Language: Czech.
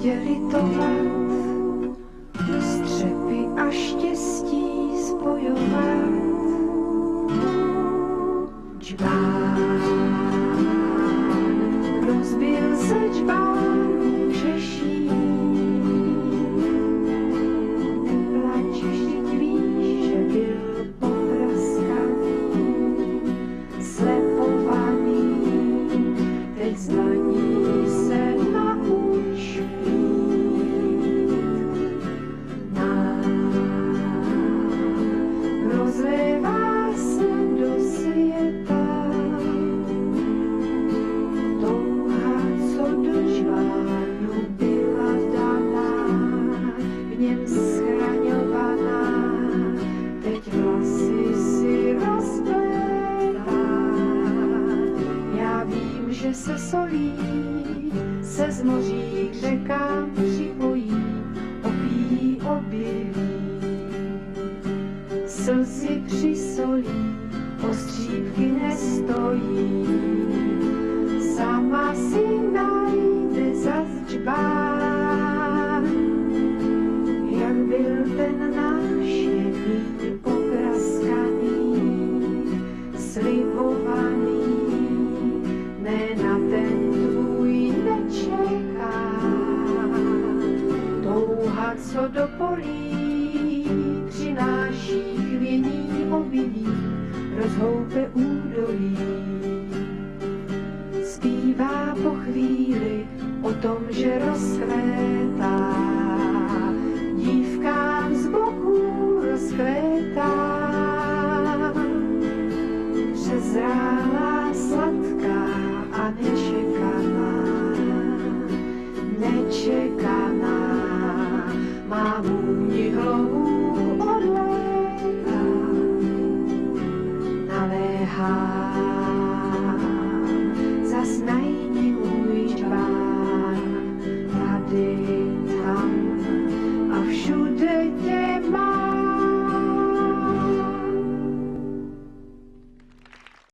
chtěli tohle střepy a štěstí spojovat. Džbán, rozbil se džbán, řeší. Neplač, vždyť víš, že byl popraskaný, slepovaný, teď zdaní se nauč rozlévá se do světa touha, co do žvánu byla daná, v něm schraňovaná, teď vlasy si rozplétá. Já vím, že se solí, se z moří k řekám připojí, opíjí, objeví. Slzy přisolí, o střípky nestojí, sama si najde zas džbán. Jak byl ten návštěvný, popraskaný, slibovaný, ne na ten tvůj nečeká. Touha, co do polí přináší chvění obilí, rozhoupe údolí. Zpívá po chvíli o tom, že rozkvétá, dívkám z boku rozkvétá. Přezrálá, sladká a nečekaná, nečekaná, má vůni hloubů od léta. Naléhám, zas najdi můj džbán, tady, tam a všude